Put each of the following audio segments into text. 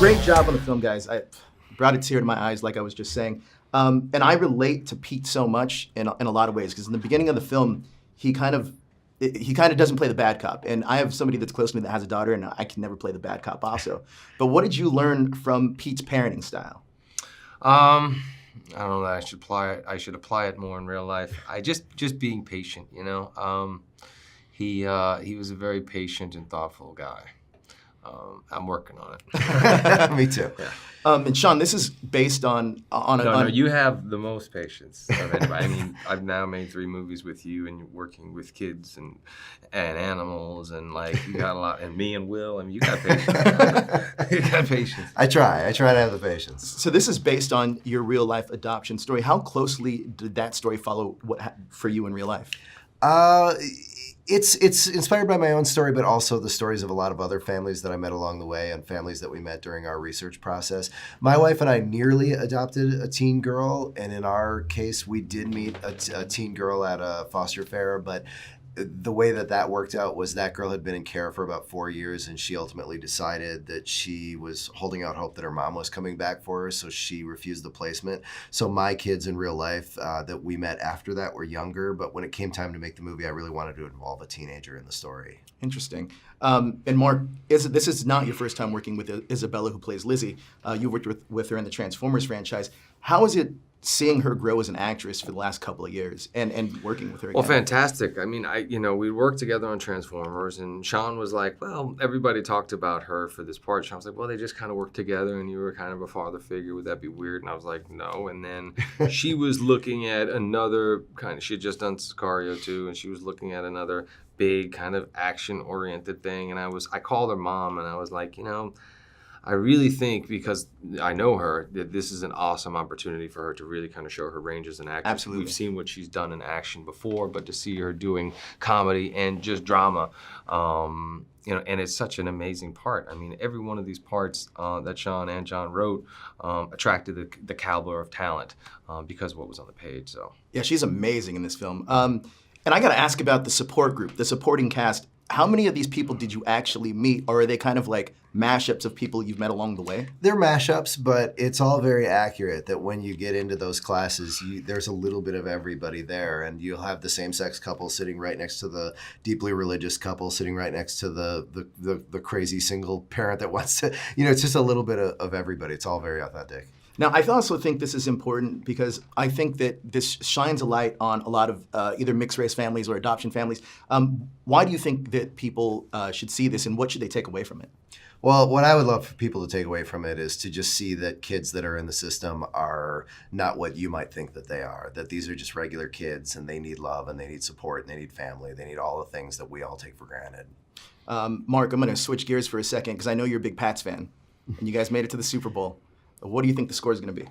Great job on the film, guys. I brought a tear to my eyes, like I was just saying. And I relate to Pete so much in a lot of ways, because in the beginning of the film, he kind of doesn't play the bad cop. And I have somebody that's close to me that has a daughter, and I can never play the bad cop also. But what did you learn from Pete's parenting style? I don't know that I should apply it more in real life. Just being patient, you know. He was a very patient and thoughtful guy. I'm working on it. Me too. Yeah. And Sean, this is based on No, you have the most patience of anybody. I mean, I've now made 3 movies with you, and you're working with kids and animals, and like you got a lot. And me and Will, I mean, you got patience. You got patience. I try to have the patience. So this is based on your real life adoption story. How closely did that story follow for you in real life? It's inspired by my own story, but also the stories of a lot of other families that I met along the way and families that we met during our research process. My wife and I nearly adopted a teen girl, and in our case, we did meet a teen girl at a foster fair, but the way that worked out was that girl had been in care for about 4 years, and she ultimately decided that she was holding out hope that her mom was coming back for her, so she refused the placement. So my kids in real life that we met after that were younger, but when it came time to make the movie, I really wanted to involve a teenager in the story. Interesting. And Mark, this is not your first time working with Isabella, who plays Lizzie. You worked with her in the Transformers franchise. How is it seeing her grow as an actress for the last couple of years and working with her again? Well, fantastic. I mean, we worked together on Transformers, and Sean was like, well, everybody talked about her for this part. Sean was like, well, they just kind of worked together, and you were kind of a father figure. Would that be weird? And I was like, no. And then she was looking at another she had just done Sicario too, and she was looking at another big kind of action-oriented thing. And I called her mom, and I was like, I really think, because I know her, that this is an awesome opportunity for her to really kind of show her range as an actress. Absolutely. We've seen what she's done in action before, but to see her doing comedy and just drama, and it's such an amazing part. I mean, every one of these parts that Sean and John wrote attracted the caliber of talent because of what was on the page. So yeah, she's amazing in this film. And I got to ask about the support group, the supporting cast. How many of these people did you actually meet, or are they kind of like mashups of people you've met along the way? They're mashups, but it's all very accurate that when you get into those classes, there's a little bit of everybody there, and you'll have the same-sex couple sitting right next to the deeply religious couple, sitting right next to the crazy single parent that wants to, it's just a little bit of everybody. It's all very authentic. Now, I also think this is important because I think that this shines a light on a lot of either mixed-race families or adoption families. Why do you think that people should see this, and what should they take away from it? Well, what I would love for people to take away from it is to just see that kids that are in the system are not what you might think that they are, that these are just regular kids, and they need love, and they need support, and they need family. They need all the things that we all take for granted. Mark, I'm going to switch gears for a second because I know you're a big Pats fan, and you guys made it to the Super Bowl. What do you think the score is going to be?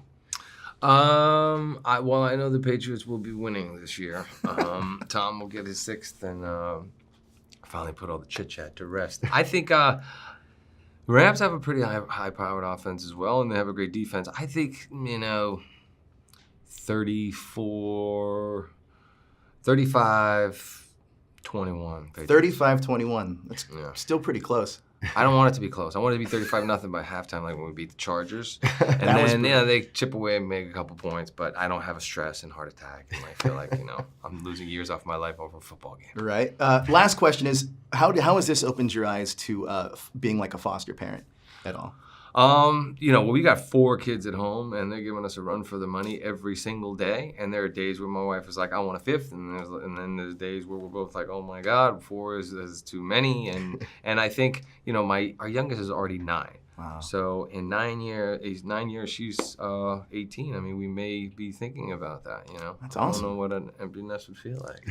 I know the Patriots will be winning this year. Tom will get his 6th and finally put all the chit-chat to rest. I think the Rams have a pretty high-powered offense as well, and they have a great defense. I think, 35-21. 35-21. That's still pretty close. I don't want it to be close. I want it to be 35-0 by halftime, like when we beat the Chargers. And then, they chip away and make a couple points, but I don't have a stress and heart attack. And I feel like, I'm losing years off my life over a football game. Right. Last question is, how has this opened your eyes to being like a foster parent at all? We got 4 kids at home, and they're giving us a run for the money every single day. And there are days where my wife is like, I want a 5th. And then there's days where we're both like, oh my God, 4 is too many. And I think, our youngest is already 9. Wow. So in 9 years, she's 18. I mean, we may be thinking about that, That's awesome. I don't know what an empty nest would feel like.